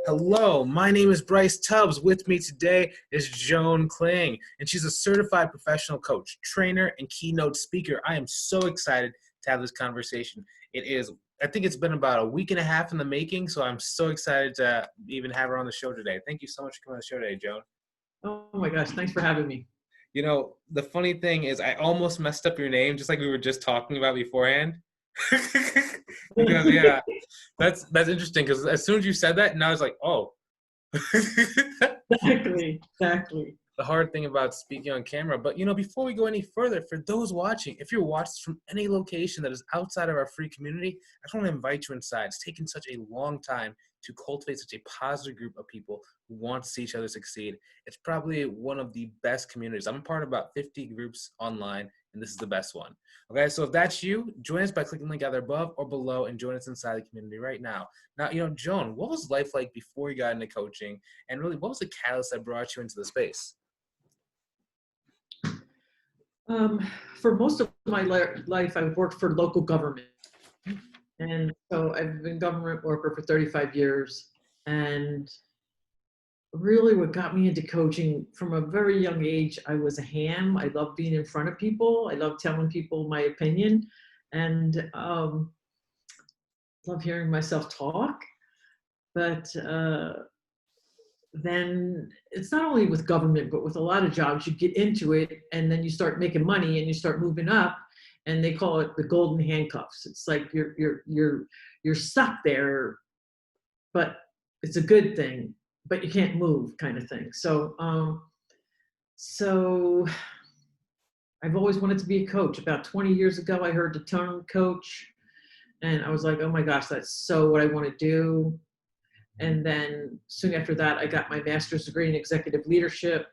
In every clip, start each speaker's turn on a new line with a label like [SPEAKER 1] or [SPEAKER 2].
[SPEAKER 1] Hello, my name is Bryce Tubbs. With me today is Joan Kling, and she's a certified professional coach, trainer, and keynote speaker. I am so excited to have this conversation. I think it's been about a week and a half in the making, so I'm so excited to even have her on the show today. Thank you so much for coming on the show today, Joan.
[SPEAKER 2] Oh my gosh, thanks for having me.
[SPEAKER 1] You know, the funny thing is I almost messed up your name, just like we were just talking about beforehand. Because yeah, that's interesting because as soon as you said that, now it's like, oh.
[SPEAKER 2] Exactly.
[SPEAKER 1] The hard thing about speaking on camera. But before we go any further, for those watching, if you're watching from any location that is outside of our free community, I just want to invite you inside. It's taken such a long time to cultivate such a positive group of people who want to see each other succeed. It's probably one of the best communities. I'm a part of about 50 groups online, and this is the best one. Okay, so if that's you, join us by clicking the link either above or below and join us inside the community right now. Now, Joan, what was life like before you got into coaching? And really, what was the catalyst that brought you into the space?
[SPEAKER 2] For most of my life, I've worked for local government. And so I've been a government worker for 35 years. And really what got me into coaching from a very young age, I was a ham. I loved being in front of people. I loved telling people my opinion and love hearing myself talk. But then it's not only with government, but with a lot of jobs, you get into it and then you start making money and you start moving up, and they call it the golden handcuffs. It's like you're stuck there, but it's a good thing, but you can't move kind of thing. So I've always wanted to be a coach. About 20 years ago, I heard the term coach and I was like, oh my gosh, that's so what I want to do. And then soon after that, I got my master's degree in executive leadership.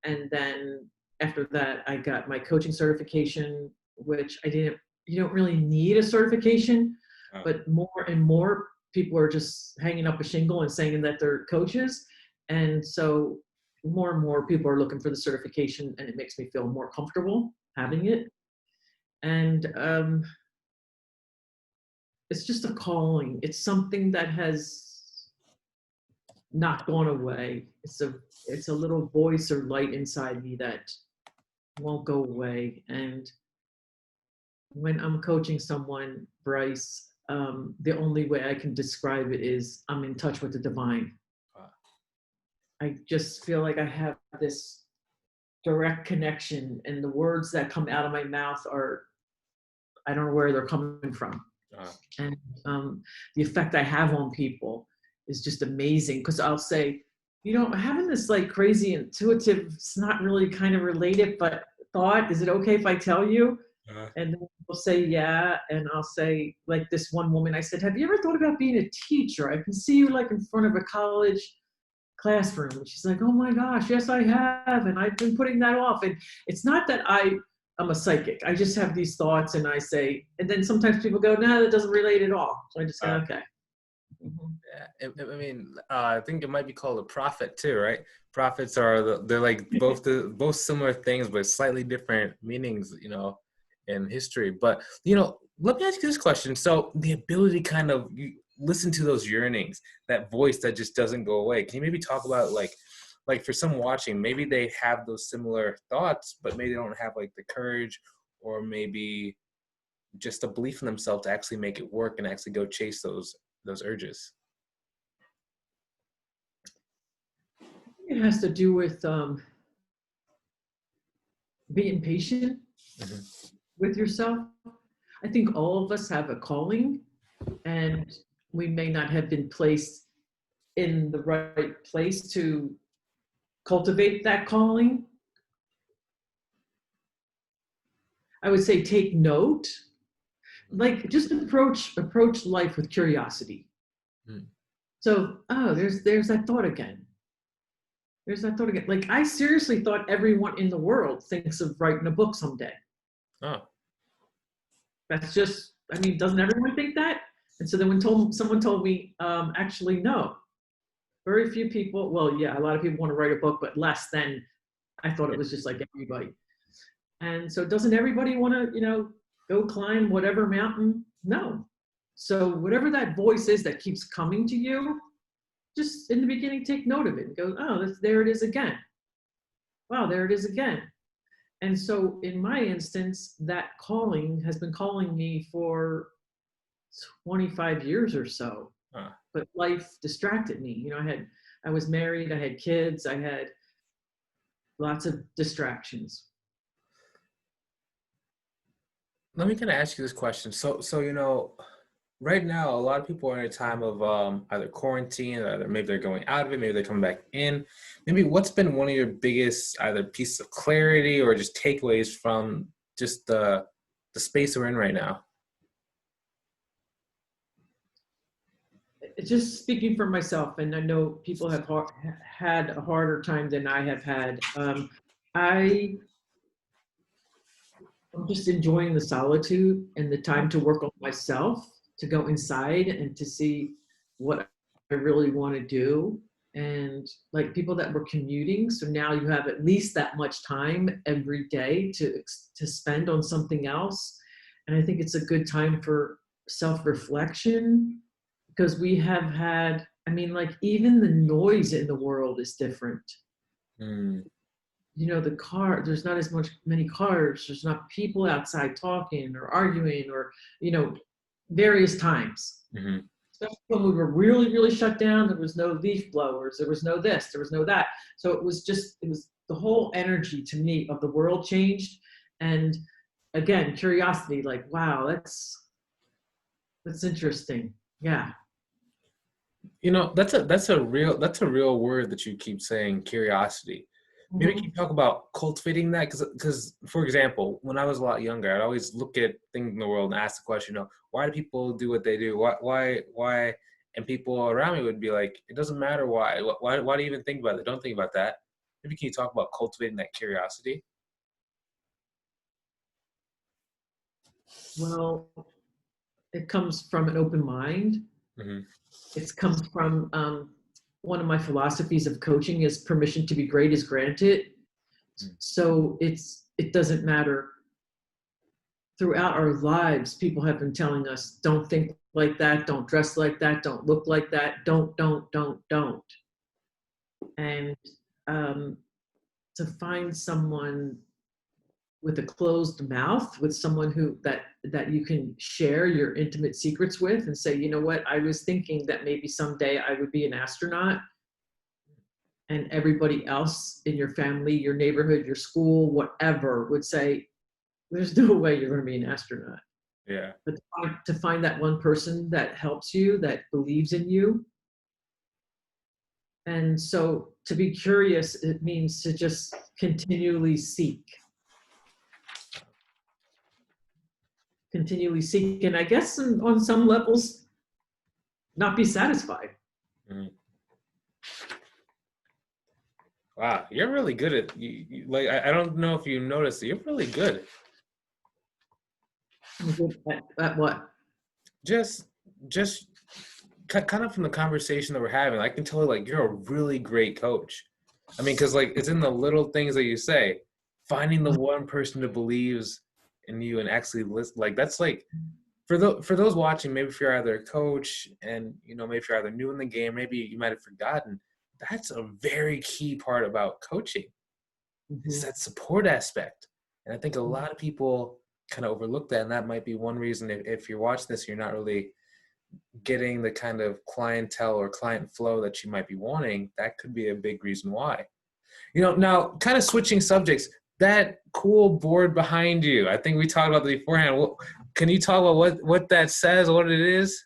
[SPEAKER 2] And then after that, I got my coaching certification, which you don't really need a certification, but more and more people are just hanging up a shingle and saying that they're coaches. And so more and more people are looking for the certification, and it makes me feel more comfortable having it. And it's just a calling. It's something that has not gone away. It's a little voice or light inside me that won't go away. And when I'm coaching someone, Bryce, the only way I can describe it is I'm in touch with the divine. I just feel like I have this direct connection, and the words that come out of my mouth I don't know where they're coming from. And the effect I have on people is just amazing, because I'll say, having this like crazy intuitive, it's not really kind of related, but thought, is it okay if I tell you? And then they'll say, yeah. And I'll say, like this one woman, I said, have you ever thought about being a teacher? I can see you like in front of a college classroom. And she's like, oh my gosh, yes, I have. And I've been putting that off. And it's not that I'm a psychic. I just have these thoughts, and I say, and then sometimes people go, no, that doesn't relate at all. So I just say, okay.
[SPEAKER 1] Yeah, I think it might be called a prophet too, right? Prophets they're like both similar things, but slightly different meanings, in history. But let me ask you this question. So the ability to kind of listen to those yearnings, that voice that just doesn't go away. Can you maybe talk about like for some watching, maybe they have those similar thoughts, but maybe they don't have like the courage or maybe just a belief in themselves to actually make it work and actually go chase those urges?
[SPEAKER 2] It has to do with being patient with yourself. I think all of us have a calling, and we may not have been placed in the right place to cultivate that calling. I would say take note, like just approach life with curiosity. So, there's that thought again. There's that thought again. Like, I seriously thought everyone in the world thinks of writing a book someday.
[SPEAKER 1] Oh.
[SPEAKER 2] That's just, doesn't everyone think that? And so then when someone told me, actually, no. Very few people, well, yeah, a lot of people want to write a book, but less than, I thought it was just like everybody. And so doesn't everybody want to, go climb whatever mountain? No. So whatever that voice is that keeps coming to you, just in the beginning take note of it and go, oh, there it is again. Wow, there it is again. And so in my instance, that calling has been calling me for 25 years or so. But life distracted me. I was married, I had kids, I had lots of distractions.
[SPEAKER 1] Let me kind of ask you this question. So right now, a lot of people are in a time of either quarantine, or maybe they're going out of it, maybe they're coming back in. Maybe what's been one of your biggest either pieces of clarity or just takeaways from just the space we're in right now?
[SPEAKER 2] Just speaking for myself, and I know people have had a harder time than I have had. I'm just enjoying the solitude and the time to work on myself, to go inside and to see what I really want to do. And like people that were commuting, so now you have at least that much time every day to spend on something else. And I think it's a good time for self-reflection, because we have had, like even the noise in the world is different. The car, there's not as many cars, there's not people outside talking or arguing or, various times. Especially when we were really, really shut down, there was no leaf blowers, there was no this, there was no that. So it was the whole energy to me of the world changed. And again, curiosity, like, wow, that's interesting. Yeah.
[SPEAKER 1] That's a real word that you keep saying, curiosity. Maybe can you talk about cultivating that? Because for example, when I was a lot younger, I'd always look at things in the world and ask the question, why do people do what they do? Why? And people around me would be like, it doesn't matter why. Why do you even think about it? Don't think about that. Maybe can you talk about cultivating that curiosity?
[SPEAKER 2] Well, it comes from an open mind. It comes from one of my philosophies of coaching is permission to be great is granted. So it doesn't matter. Throughout our lives, people have been telling us, don't think like that, don't dress like that, don't look like that, don't. And to find someone with a closed mouth, with someone that you can share your intimate secrets with and say, you know what, I was thinking that maybe someday I would be an astronaut, and everybody else in your family, your neighborhood, your school, whatever, would say, there's no way you're going to be an astronaut.
[SPEAKER 1] Yeah.
[SPEAKER 2] But to find that one person that helps you, that believes in you. And so to be curious, it means to just continually seek. And I guess on some levels, not be satisfied.
[SPEAKER 1] Wow, you're really good at you like. I don't know if you noticed, you're really good.
[SPEAKER 2] At what?
[SPEAKER 1] Just kind of from the conversation that we're having, I can tell like you're a really great coach. Because like it's in the little things that you say, finding the one person that believes in you and actually listen. Like that's like for those watching, maybe if you're either a coach and maybe if you're either new in the game, maybe you might have forgotten. That's a very key part about coaching. Is that support aspect. And I think a lot of people kind of overlook that, and that might be one reason if you're watching this, you're not really getting the kind of clientele or client flow that you might be wanting. That could be a big reason why. Now kind of switching subjects, that cool board behind you, I think we talked about that beforehand. Can you talk about what that says, what it is?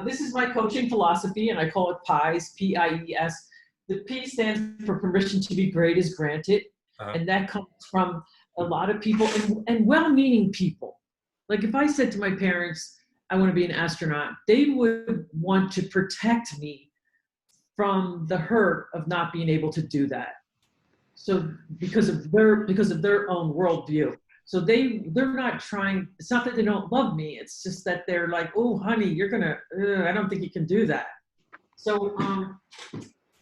[SPEAKER 2] This is my coaching philosophy, and I call it PIES, P-I-E-S. The P stands for permission to be great is granted. And that comes from a lot of people and well-meaning people. Like if I said to my parents, I want to be an astronaut, they would want to protect me from the hurt of not being able to do that. So because of their own worldview. So they're not trying, it's not that they don't love me, it's just that they're like, oh honey, you're gonna, I don't think you can do that. So,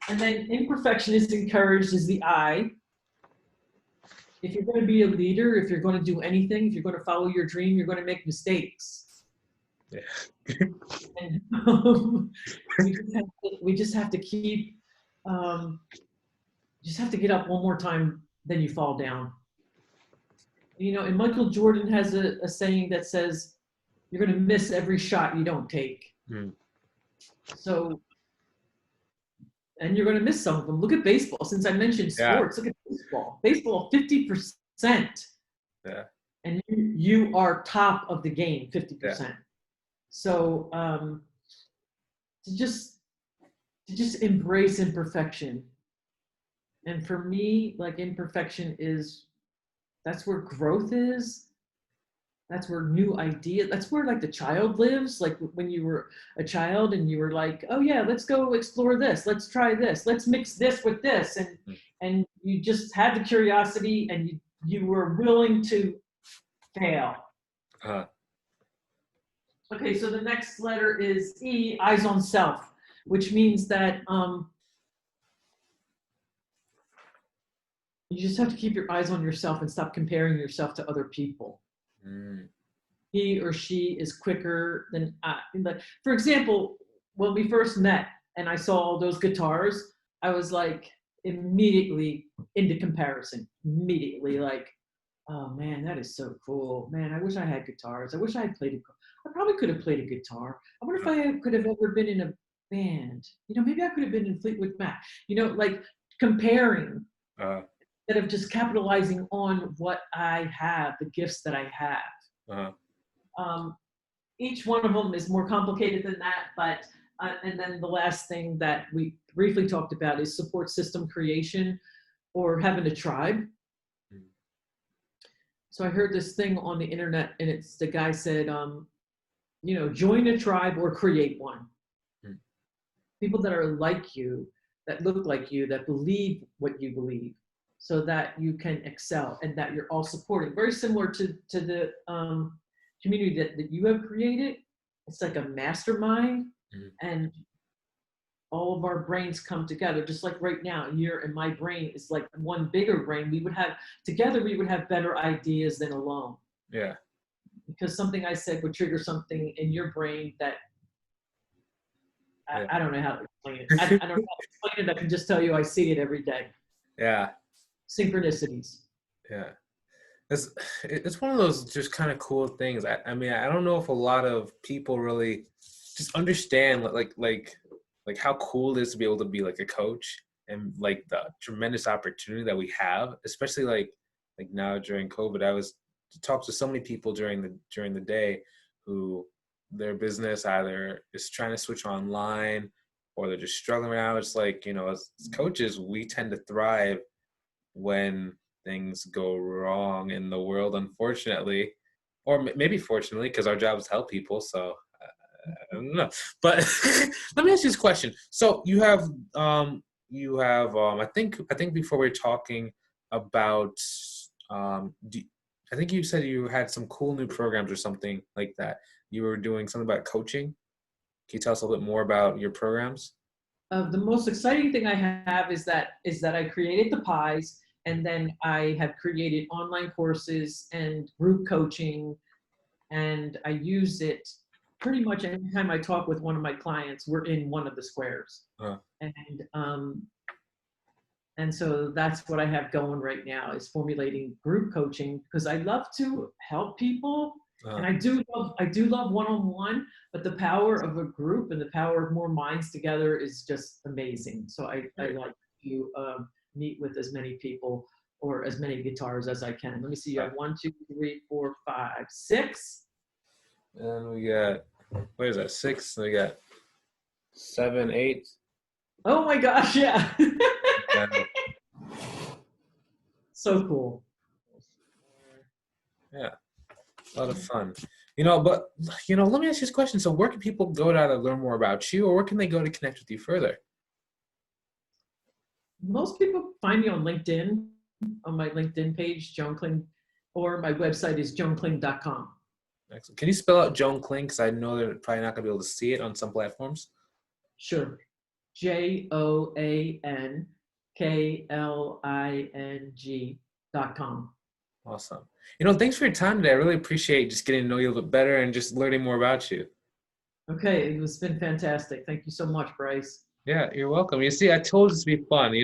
[SPEAKER 2] and then imperfection is encouraged is the I. If you're going to be a leader, if you're going to do anything, if you're going to follow your dream, you're going to make mistakes.
[SPEAKER 1] Yeah.
[SPEAKER 2] And we just have to keep, um, just have to get up one more time, then you fall down. You know, and Michael Jordan has a saying that says, you're going to miss every shot you don't take.
[SPEAKER 1] Mm.
[SPEAKER 2] So, and you're going to miss some of them. Look at baseball. Since I mentioned
[SPEAKER 1] Yeah.
[SPEAKER 2] sports, look at baseball. Baseball, 50%.
[SPEAKER 1] Yeah.
[SPEAKER 2] And you are top of the game,
[SPEAKER 1] Yeah.
[SPEAKER 2] 50%. So to just embrace imperfection. And for me, like imperfection is, that's where growth is. That's where new idea, that's where like the child lives. Like when you were a child and you were like, oh yeah, let's go explore this. Let's try this. Let's mix this with this. And you just had the curiosity and you were willing to fail.
[SPEAKER 1] Uh,
[SPEAKER 2] Okay, so the next letter is E, eyes on self, which means that you just have to keep your eyes on yourself and stop comparing yourself to other people.
[SPEAKER 1] mm.
[SPEAKER 2] He or she is quicker than I. For example, when we first met and I saw all those guitars, I was like immediately into comparison. Immediately like, oh man, that is so cool. Man, I wish I had guitars. I wish I had played a. I probably could have played a guitar. I wonder if I could have ever been in a band. You know, maybe I could have been in Fleetwood Mac. You know, like comparing
[SPEAKER 1] Uh,
[SPEAKER 2] instead of just capitalizing on what I have, the gifts that I have.
[SPEAKER 1] uh,
[SPEAKER 2] Um, each one of them is more complicated than that, but and then the last thing that we briefly talked about is support system creation or having a tribe.
[SPEAKER 1] mm.
[SPEAKER 2] So I heard this thing on the internet, and it's the guy said, you know, join a tribe or create one.
[SPEAKER 1] Mm.
[SPEAKER 2] People that are like you, that look like you, that believe what you believe, so that you can excel and that you're all supporting. Very similar to the community that you have created. It's like a mastermind,
[SPEAKER 1] Mm.
[SPEAKER 2] and all of our brains come together. Just like right now, your and my brain is like one bigger brain. We would have together, we would have better ideas than alone.
[SPEAKER 1] Yeah.
[SPEAKER 2] Because something I said would trigger something in your brain that
[SPEAKER 1] Yeah.
[SPEAKER 2] I don't know how to explain it. I don't know how to explain it. I can just tell you I see it every day.
[SPEAKER 1] Yeah.
[SPEAKER 2] Synchronicities.
[SPEAKER 1] Yeah. It's one of those just kind of cool things. I mean, I don't know if a lot of people really just understand like how cool it is to be able to be like a coach and like the tremendous opportunity that we have, especially like now during COVID. I was to talk to so many people during the day who their business either is trying to switch online or they're just struggling right now. It's like, you know, as coaches, we tend to thrive when things go wrong in the world, unfortunately, or maybe fortunately, because our job is to help people. So I don't know. But let me ask you this question. So I think before we were talking about I think you said you had some cool new programs or something like that. You were doing something about coaching. Can you tell us a little bit more about your programs?
[SPEAKER 2] The most exciting thing I have is that I created the pies, and then I have created online courses and group coaching, and I use it pretty much anytime I talk with one of my clients. We're in one of the squares,
[SPEAKER 1] Uh,
[SPEAKER 2] and so that's what I have going right now is formulating group coaching, because I love to help people.
[SPEAKER 1] uh,
[SPEAKER 2] And I do love one-on-one, but the power of a group and the power of more minds together is just amazing. So I like to meet with as many people or as many guitars as I can. Let me see. You
[SPEAKER 1] uh,
[SPEAKER 2] have 1, 2, 3, 4, 5, 6.
[SPEAKER 1] and we got what is that? 6. We got 7, 8.
[SPEAKER 2] Oh my gosh, yeah.
[SPEAKER 1] Uh,
[SPEAKER 2] So cool.
[SPEAKER 1] yeah, a lot of fun. But let me ask you this question. So, where can people go to learn more about you, or where can they go to connect with you further?
[SPEAKER 2] Most people find me on LinkedIn, on my LinkedIn page, Joan Kling, or my website is joankling.com.
[SPEAKER 1] Excellent. Can you spell out Joan Kling? Because I know they're probably not going to be able to see it on some platforms.
[SPEAKER 2] Sure. JoanKling.com.
[SPEAKER 1] Awesome. Thanks for your time today. I really appreciate just getting to know you a little bit better and just learning more about you.
[SPEAKER 2] Okay, it's been fantastic. Thank you so much, Bryce.
[SPEAKER 1] Yeah, you're welcome. You see, I told you this would be fun.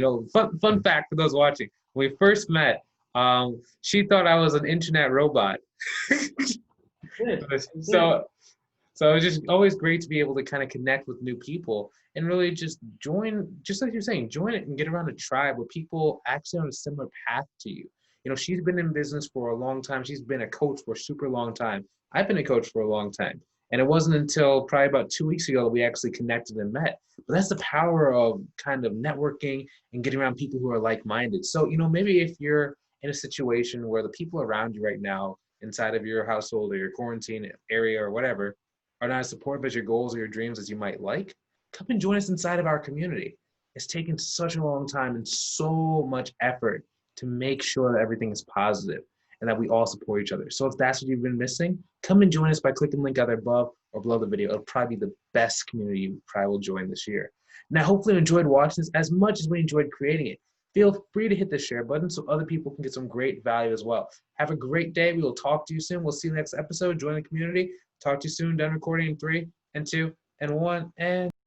[SPEAKER 1] Fun fact for those watching. When we first met, she thought I was an internet robot.
[SPEAKER 2] Good. You did.
[SPEAKER 1] So So it's just always great to be able to kind of connect with new people and really just join, just like you're saying, join it and get around a tribe where people actually on a similar path to you. She's been in business for a long time. She's been a coach for a super long time. I've been a coach for a long time. And it wasn't until probably about 2 weeks ago that we actually connected and met. But that's the power of kind of networking and getting around people who are like-minded. So, maybe if you're in a situation where the people around you right now inside of your household or your quarantine area or whatever are not as supportive as your goals or your dreams as you might like, come and join us inside of our community. It's taken such a long time and so much effort to make sure that everything is positive and that we all support each other. So if that's what you've been missing, come and join us by clicking the link either above or below the video. It'll probably be the best community you probably will join this year. Now, hopefully you enjoyed watching this as much as we enjoyed creating it. Feel free to hit the share button so other people can get some great value as well. Have a great day. We will talk to you soon. We'll see you next episode. Join the community. Talk to you soon. Done recording in 3 and 2 and 1 and